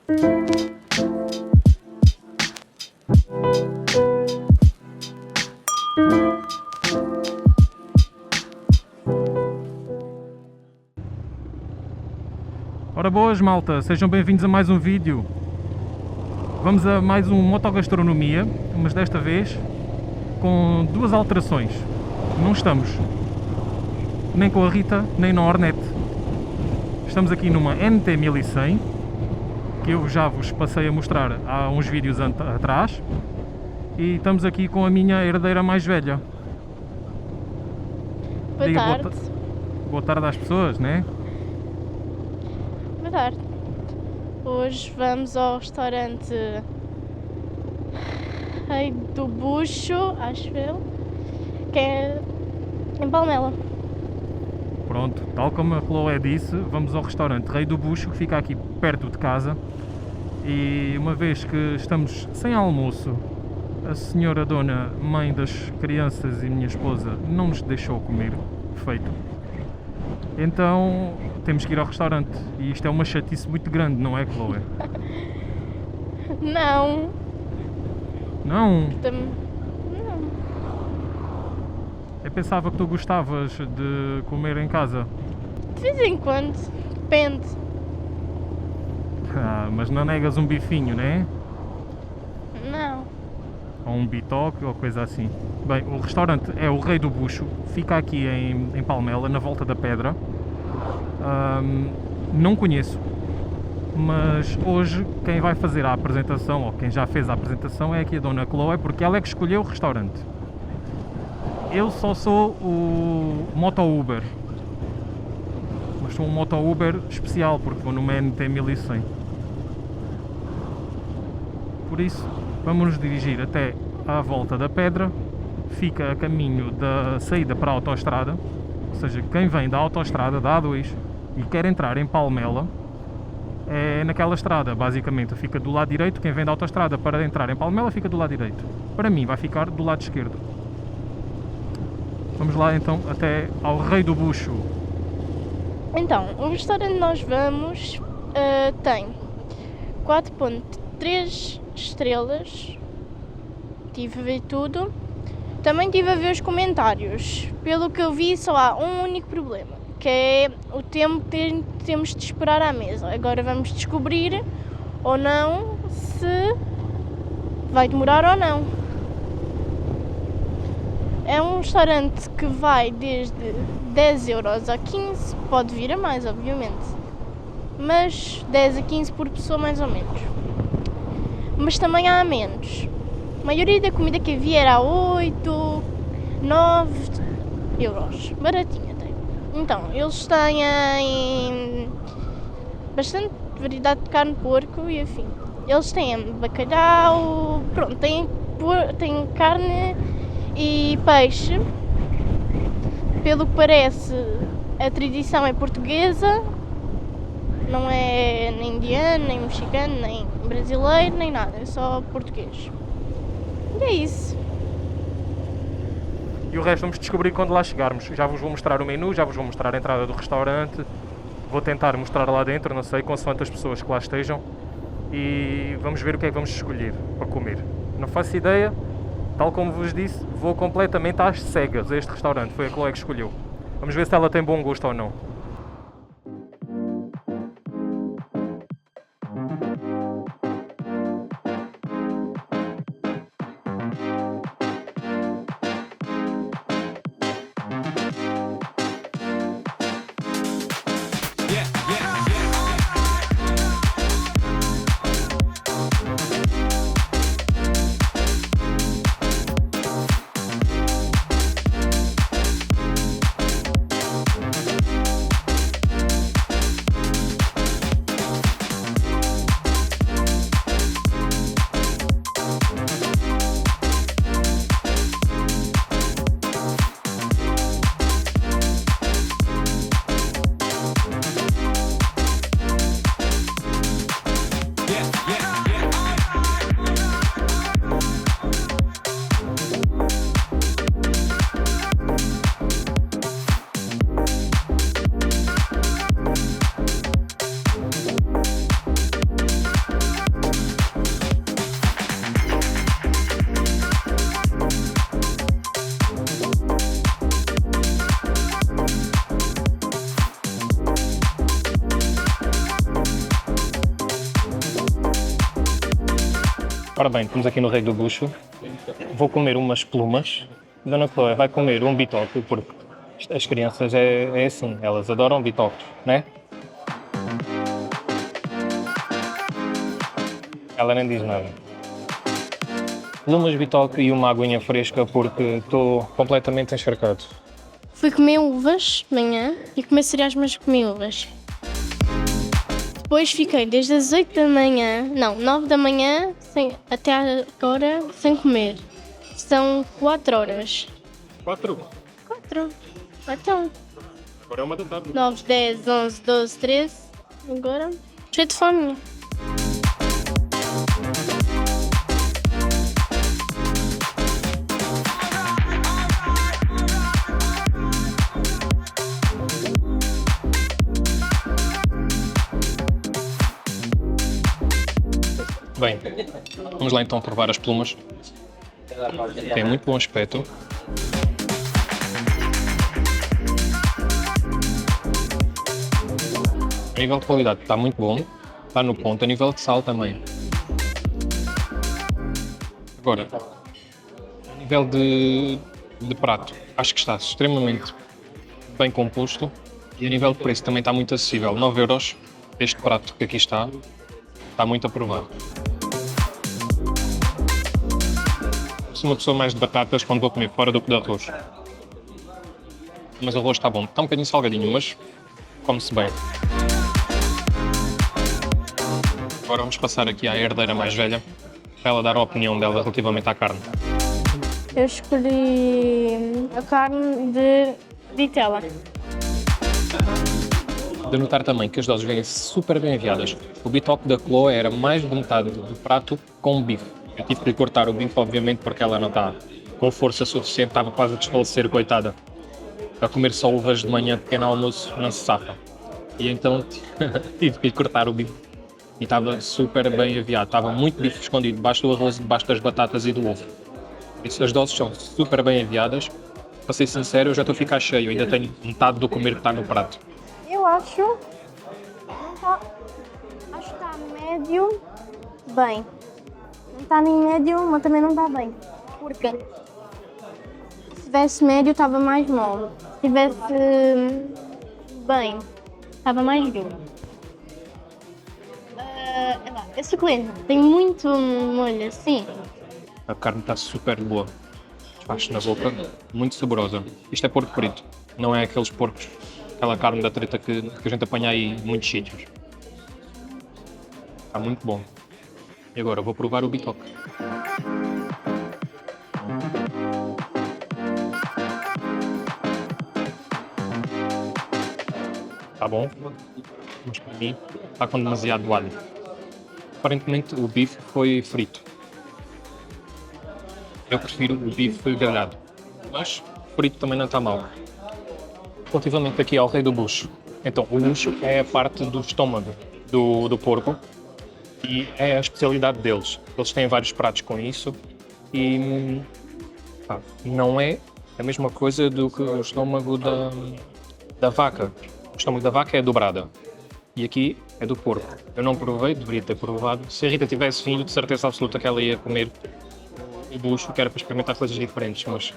Ora boas malta, sejam bem-vindos a mais um vídeo. Vamos a mais um Motogastronomia, mas desta vez com duas alterações. Não estamos nem com a Rita, nem na Hornet. Estamos aqui numa NT 1100, que eu já vos passei a mostrar há uns vídeos atrás. E estamos aqui com a minha herdeira mais velha. Boa tarde. Boa tarde às pessoas, né? Boa tarde. Hoje vamos ao restaurante Rei do Bucho, acho eu, que é em Palmela. Pronto, tal como a Chloé disse, vamos ao restaurante Rei do Bucho, que fica aqui perto de casa. E uma vez que estamos sem almoço, a senhora dona mãe das crianças e minha esposa não nos deixou comer, feito. Então temos que ir ao restaurante. E isto é uma chatice muito grande, não é, Chloé? Não. Não? Não. Eu pensava que tu gostavas de comer em casa. De vez em quando. Depende. Ah, mas não negas um bifinho, né? Não. Ou um bitoque ou coisa assim. Bem, o restaurante é o Rei do Bucho, fica aqui em Palmela, na Volta da Pedra. Não conheço, mas hoje quem vai fazer a apresentação, ou quem já fez a apresentação, é aqui a dona Chloé, porque ela é que escolheu o restaurante. Eu só sou o Moto Uber, mas sou um Moto Uber especial, porque vou numa NT 1100. Por isso, vamos nos dirigir até à Volta da Pedra, fica a caminho da saída para a autoestrada, ou seja, quem vem da autoestrada, da A2, e quer entrar em Palmela, é naquela estrada, basicamente, fica do lado direito. Quem vem da autoestrada para entrar em Palmela fica do lado direito. Para mim vai ficar do lado esquerdo. Vamos lá então até ao Rei do Bucho. Então, o restaurante que nós vamos tem 4.3 estrelas. Tive a ver tudo. Também tive a ver os comentários. Pelo que eu vi, só há um único problema, que é o tempo que temos de esperar à mesa. Agora vamos descobrir ou não se vai demorar ou não. É um restaurante que vai desde 10 euros a 15, pode vir a mais, obviamente, mas 10 a 15 por pessoa mais ou menos. Mas também há a menos. A maioria da comida que havia era a 8, 9 euros, baratinho até. Então, eles têm bastante variedade de carne de porco e afim. Eles têm bacalhau, pronto, têm carne e peixe. Pelo que parece, a tradição é portuguesa, não é nem indiano, nem mexicano, nem brasileiro, nem nada, é só português. E é isso. E o resto vamos descobrir quando lá chegarmos. Já vos vou mostrar o menu, já vos vou mostrar a entrada do restaurante. Vou tentar mostrar lá dentro, não sei, consoante as pessoas que lá estejam. E vamos ver o que é que vamos escolher para comer. Não faço ideia, tal como vos disse, vou completamente às cegas a este restaurante. Foi a Chloé que escolheu. Vamos ver se ela tem bom gosto ou não. Ora bem, estamos aqui no Rei do Bucho. Vou comer umas plumas. Dona Chloe vai comer um bitoque, porque as crianças é assim, elas adoram bitoques, né? Ela nem diz nada. Plumas, bitoque e uma aguinha fresca, porque estou completamente encharcado. Fui comer uvas de manhã e comer cereais, mas comi uvas. Depois fiquei desde as 8 da manhã, não, 9 da manhã até agora sem comer. São 4 horas. 4. 4? Então, Agora é uma da tarde. 9, 10, 11, 12, 13. Agora, cheio de fome. Bem, vamos lá então provar as plumas. Tem muito bom aspecto. A nível de qualidade está muito bom, está no ponto, a nível de sal também. Agora, a nível de prato, acho que está extremamente bem composto e a nível de preço também está muito acessível. 9€, este prato que aqui está muito aprovado. Sou uma pessoa mais de batatas quando vou comer fora do que de arroz. Mas o arroz está bom. Está um bocadinho salgadinho, mas come-se bem. Agora vamos passar aqui à herdeira mais velha para ela dar a opinião dela relativamente à carne. Eu escolhi a carne de vitela. De notar também que as doses vêm super bem enviadas. O bitoque da Chloe era mais de metade do prato com bife. Eu tive que lhe cortar o bife, obviamente, porque ela não está com força suficiente, estava quase a desfalecer, coitada. A comer só uvas de manhã, pequeno almoço, não se safa. E então tive que lhe cortar o bife. E estava super bem enviado, estava muito bife escondido debaixo do arroz, debaixo das batatas e do ovo. Por isso as doses são super bem enviadas. Para ser sincero, eu já estou a ficar cheio, eu ainda tenho metade do comer que está no prato. Eu acho que está médio bem. Não está nem médio, mas também não está bem. Porque se tivesse médio estava mais mole. Se tivesse bem, estava mais duro. É suculento, tem muito molho, sim. A carne está super boa, desfaz na boca, muito saborosa. Isto é porco frito, não é aqueles porcos, aquela carne da treta que a gente apanha aí em muitos sítios. Está muito bom. E agora vou provar o bitoque. Está bom, mas para mim está com demasiado alho. Aparentemente o bife foi frito. Eu prefiro o bife grelhado, mas frito também não está mal. Relativamente aqui ao Rei do Bucho. Então, o bucho é a parte do estômago do porco e é a especialidade deles. Eles têm vários pratos com isso e não é a mesma coisa do que o estômago da vaca. O estômago da vaca é dobrada e aqui é do porco. Eu não provei, deveria ter provado. Se a Rita tivesse vindo, de certeza absoluta que ela ia comer o bucho, que era para experimentar coisas diferentes, mas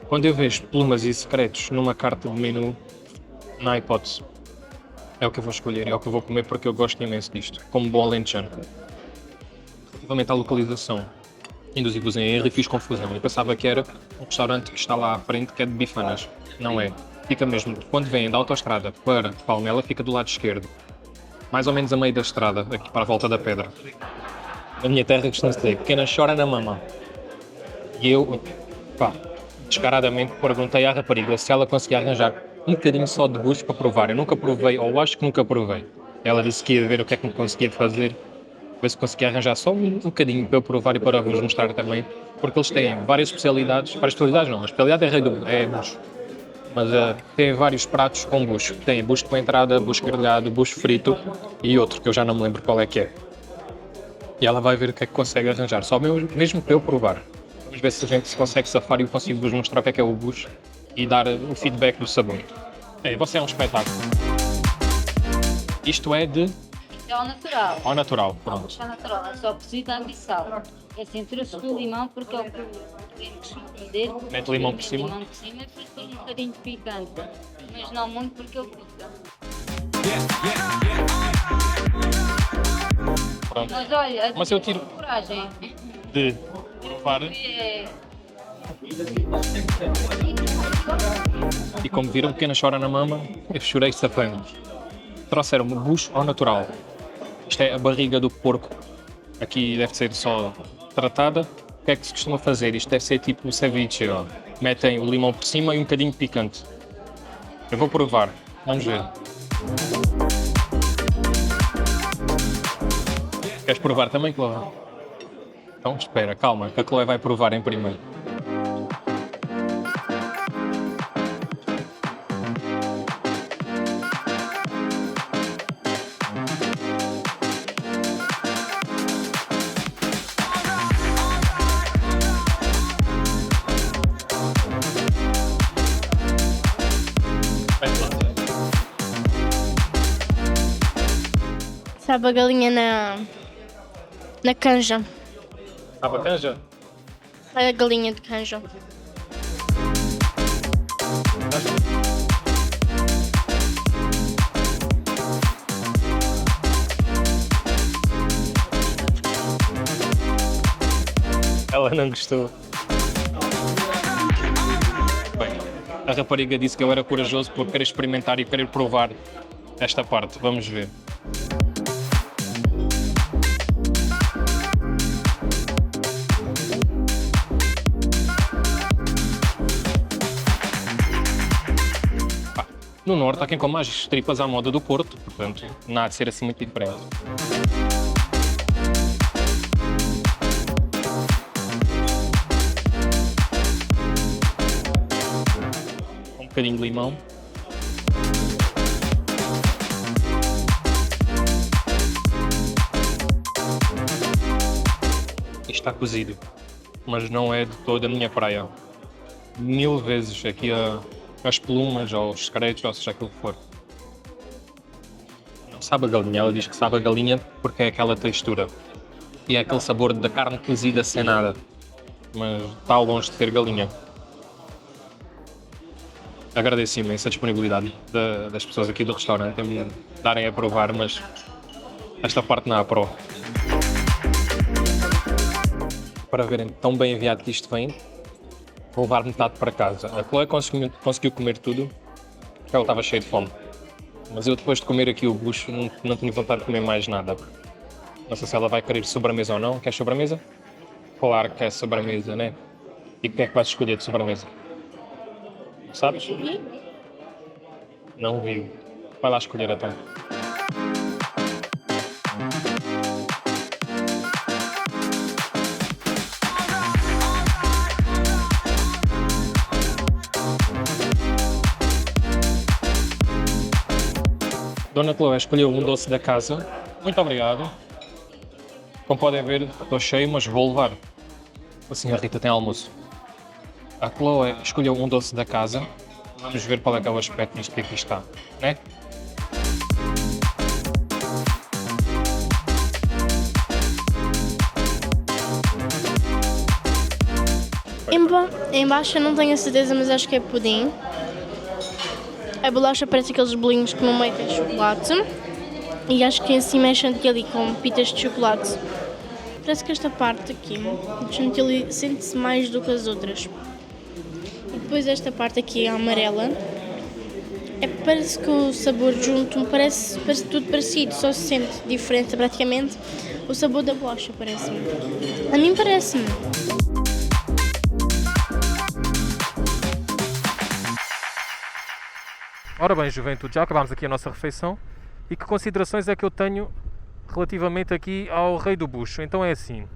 quando eu vejo plumas e secretos numa carta de menu, não há hipótese. É o que eu vou escolher, é o que eu vou comer porque eu gosto imenso disto, como bom alentejano. Relativamente à localização, induzi-vos em erro e fiz confusão. Eu pensava que era um restaurante que está lá à frente, que é de bifanas. Não é. Fica mesmo, quando vêm da autoestrada para Palmela, fica do lado esquerdo. Mais ou menos a meio da estrada, aqui para a volta da pedra. A minha terra costuma dizer, pequena chora na mama. E eu, descaradamente, perguntei à rapariga se ela conseguia arranjar um bocadinho só de bucho para provar. Eu nunca provei, ou acho que nunca provei. Ela disse que ia ver o que é que me conseguia fazer, ver se conseguia arranjar só um bocadinho para eu provar e para vos mostrar também. Porque eles têm várias especialidades, não, a especialidade é bucho. Mas tem vários pratos com bucho. Tem bucho com entrada, bucho grelhado, bucho frito e outro que eu já não me lembro qual é que é. E ela vai ver o que é que consegue arranjar, só mesmo para eu provar. Vamos ver se a gente se consegue safar e eu consigo vos mostrar o que é o bucho e dar o feedback do sabor. Você é um espetáculo. Isto é de É ao natural. Ao natural, pronto. Chá natural, é só cozido água e sal. É assim, trouxe o limão porque é o que queremos fazer. Mete limão por cima? Limão por cima e depois põe um bocadinho de picante. Mas não muito porque ele pica. Pronto. Mas olha, Mas eu tiro coragem. de provar. É, E como viram, pequena chora na mama, eu chorei safando. Trouxeram-me bucho ao natural. Isto é a barriga do porco. Aqui deve ser só tratada. O que é que se costuma fazer? Isto deve ser tipo um ceviche. Ó. Metem o limão por cima e um bocadinho de picante. Eu vou provar. Vamos ver. Queres provar também, Chloe? Então espera, calma, que a Chloe vai provar em primeiro. Sabe a galinha na canja. Ah, bacanja? A galinha de canja. Ela não gostou. Bem, a rapariga disse que eu era corajoso por querer experimentar e querer provar esta parte. Vamos ver. No norte há quem coma as tripas à moda do Porto, portanto, não há de ser assim muito diferente. Um bocadinho de limão. Isto está cozido, mas não é de toda a minha praia. 1000 vezes aqui as plumas ou os secretos, ou seja aquilo que for. Não sabe a galinha, ela diz que sabe a galinha porque é aquela textura. E é aquele sabor da carne cozida sem nada. Mas está longe de ser galinha. Agradeço imenso a disponibilidade das pessoas aqui do restaurante em me darem a provar, mas esta parte não há prova. Para verem tão bem enviado que isto vem, vou levar metade para casa. A Chloe conseguiu comer tudo, porque ela estava cheia de fome. Mas eu depois de comer aqui o bucho não tinha vontade de comer mais nada. Não sei se ela vai querer sobremesa ou não. Quer sobremesa? Claro que é sobremesa, né? E o que é que vais escolher de sobremesa? Sabes? Não viu. Vai lá escolher então. Dona Chloe escolheu um doce da casa. Muito obrigado. Como podem ver, estou cheio, mas vou levar. Assim a Rita tem almoço. A Chloe escolheu um doce da casa. Vamos ver qual é que é o aspecto disto que aqui está, né? Embaixo eu não tenho a certeza, mas acho que é pudim. A bolacha parece aqueles bolinhos que no meio tem chocolate. E acho que em cima é chantilly com pitas de chocolate. Parece que esta parte aqui, o chantilly, sente-se mais do que as outras. E depois esta parte aqui, a amarela, parece que o sabor junto parece tudo parecido, só se sente diferente praticamente o sabor da bolacha, parece-me. A mim parece-me. Ora bem, juventude, já acabámos aqui a nossa refeição. E que considerações é que eu tenho relativamente aqui ao Rei do Bucho? Então é assim,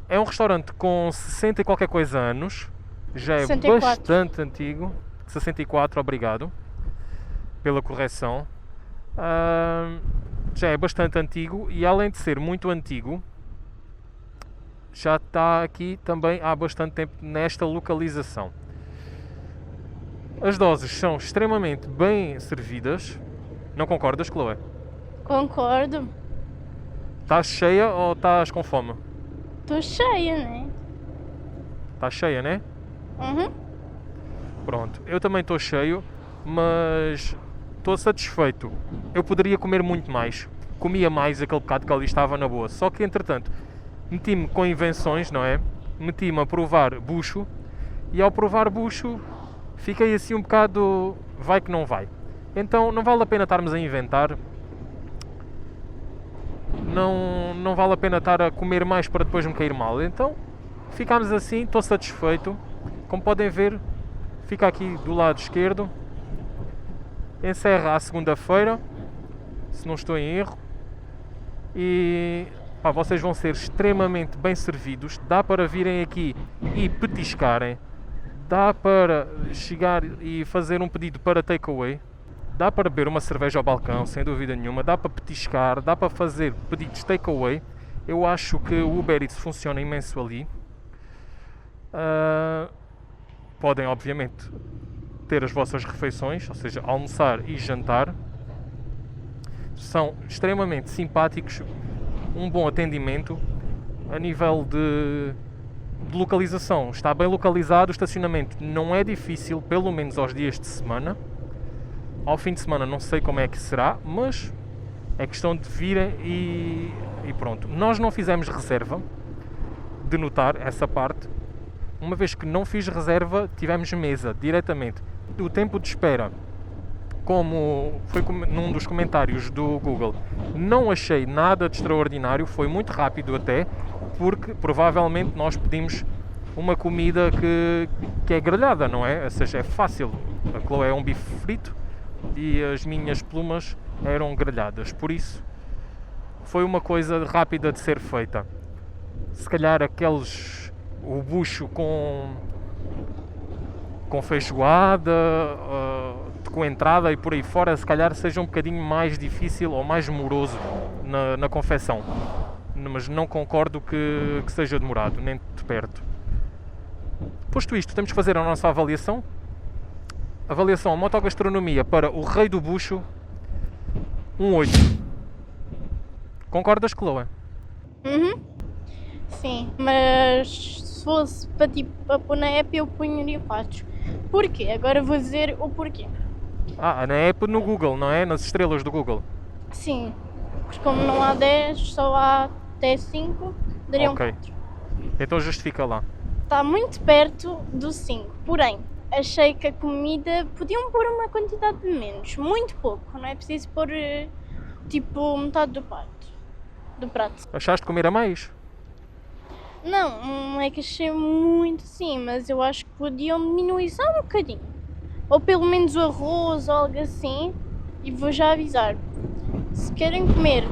é um restaurante com 60 e qualquer coisa anos, já é 64. bastante antigo, 64, obrigado pela correção, já é bastante antigo e além de ser muito antigo, já está aqui também há bastante tempo nesta localização. As doses são extremamente bem servidas. Não concordas, Chloe? Concordo. Estás cheia ou estás com fome? Estou cheia, né? Estás cheia, né? Uhum. Pronto, eu também estou cheio, mas estou satisfeito. Eu poderia comer muito mais. Comia mais aquele bocado que ali estava na boa. Só que, entretanto, meti-me com invenções, não é? Meti-me a provar bucho e ao provar bucho fiquei assim um bocado vai que não vai. Então não vale a pena estarmos a inventar. Não vale a pena estar a comer mais para depois me cair mal. Então ficámos assim, estou satisfeito. Como podem ver, fica aqui do lado esquerdo. Encerra à segunda-feira, se não estou em erro. E pá, vocês vão ser extremamente bem servidos. Dá para virem aqui e petiscarem. Dá para chegar e fazer um pedido para takeaway. Dá para beber uma cerveja ao balcão, sem dúvida nenhuma. Dá para petiscar, dá para fazer pedidos takeaway. Eu acho que o Uber Eats funciona imenso ali. Podem, obviamente, ter as vossas refeições, ou seja, almoçar e jantar. São extremamente simpáticos, um bom atendimento. A nível de localização, está bem localizado. O estacionamento não é difícil, pelo menos aos dias de semana. Ao fim de semana não sei como é que será, mas é questão de virem e pronto. Nós não fizemos reserva, de notar essa parte. Uma vez que não fiz reserva, tivemos mesa diretamente. O tempo de espera, como foi num dos comentários do Google, não achei nada de extraordinário, foi muito rápido até, porque provavelmente nós pedimos uma comida que é grelhada, não é? Ou seja, é fácil. A Chloe é um bife frito e as minhas plumas eram grelhadas, por isso foi uma coisa rápida de ser feita. Se calhar o bucho com feijoada, com entrada e por aí fora, se calhar seja um bocadinho mais difícil ou mais moroso na confecção, mas não concordo que seja demorado, nem de perto. Posto isto, temos que fazer a nossa avaliação. Avaliação motogastronomia para o rei do bucho, 8. Concordas, Chloe? Uhum. Sim, mas se fosse para pôr na app eu punharia 4. Porquê? Agora vou dizer o porquê. Na app no Google, não é? Nas estrelas do Google. Sim, porque como não há 10, só há até 5, daria um 4. Então justifica lá. Está muito perto do 5, porém, achei que a comida podiam pôr uma quantidade de menos, muito pouco, não é preciso pôr tipo metade do prato. Achaste comer a mais? Não é que achei muito sim, mas eu acho que podiam diminuir só um bocadinho. Ou pelo menos o arroz ou algo assim. E vou já avisar. Se querem comer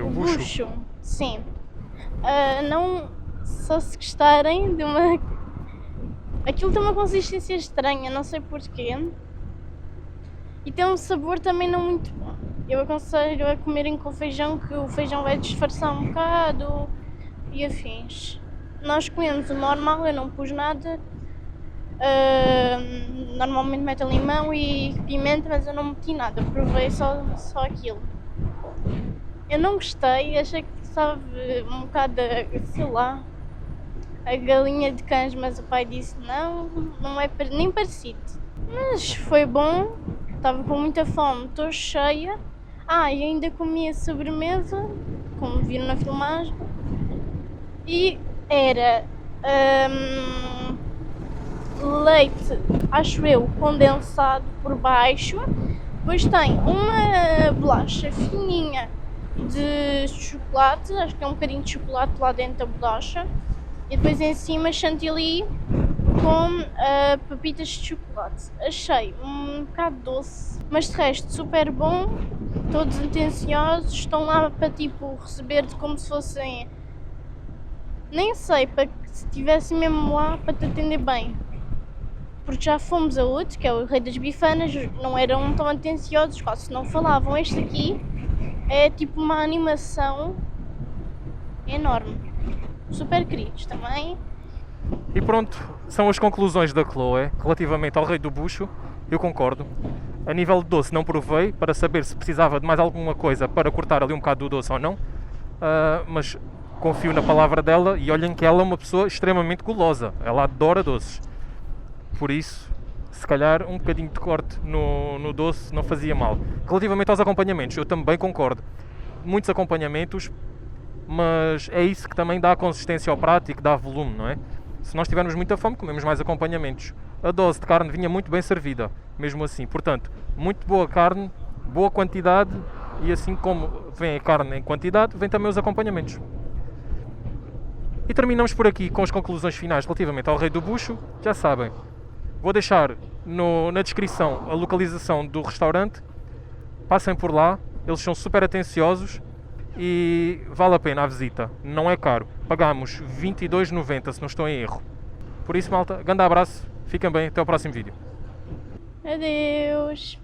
o bucho? Sim. Não só se gostarem de uma... Aquilo tem uma consistência estranha, não sei porquê. E tem um sabor também não muito bom. Eu aconselho a comerem com feijão, que o feijão vai disfarçar um bocado e afins. Nós comemos o normal, eu não pus nada. Normalmente meto limão e pimenta, mas eu não meti nada, provei só aquilo. Eu não gostei, achei que sabe um bocado, sei lá, a galinha de cães, mas o pai disse não é nem parecido. Mas foi bom, estava com muita fome, estou cheia. E ainda comi a sobremesa, como viram na filmagem, e era leite, acho eu, condensado por baixo. Depois tem uma bolacha fininha de chocolate, acho que é um bocadinho de chocolate lá dentro da bolacha. E depois em cima chantilly com papitas de chocolate. Achei um bocado doce, mas de resto super bom. Todos atenciosos, estão lá para tipo receber-te como se fossem, nem sei, para que se estivessem mesmo lá para te atender bem. Porque já fomos a outro, que é o Rei das Bifanas, não eram tão atenciosos, quase não falavam. Este aqui é tipo uma animação enorme. Super queridos também. E pronto, são as conclusões da Chloe relativamente ao Rei do Bucho. Eu concordo. A nível de doce não provei para saber se precisava de mais alguma coisa para cortar ali um bocado do doce ou não, mas confio na palavra dela e olhem que ela é uma pessoa extremamente gulosa, ela adora doces, por isso se calhar um bocadinho de corte no doce não fazia mal. Relativamente aos acompanhamentos, eu também concordo, muitos acompanhamentos, mas é isso que também dá consistência ao prato e que dá volume, não é? Se nós tivermos muita fome, comemos mais acompanhamentos. A dose de carne vinha muito bem servida, mesmo assim. Portanto, muito boa carne, boa quantidade, e assim como vem a carne em quantidade, vem também os acompanhamentos. E terminamos por aqui com as conclusões finais relativamente ao Rei do Bucho. Já sabem, vou deixar na descrição a localização do restaurante. Passem por lá, eles são super atenciosos e vale a pena a visita, não é caro. Pagámos 22,90 se não estou em erro. Por isso, malta, grande abraço, fiquem bem, até ao próximo vídeo. Adeus!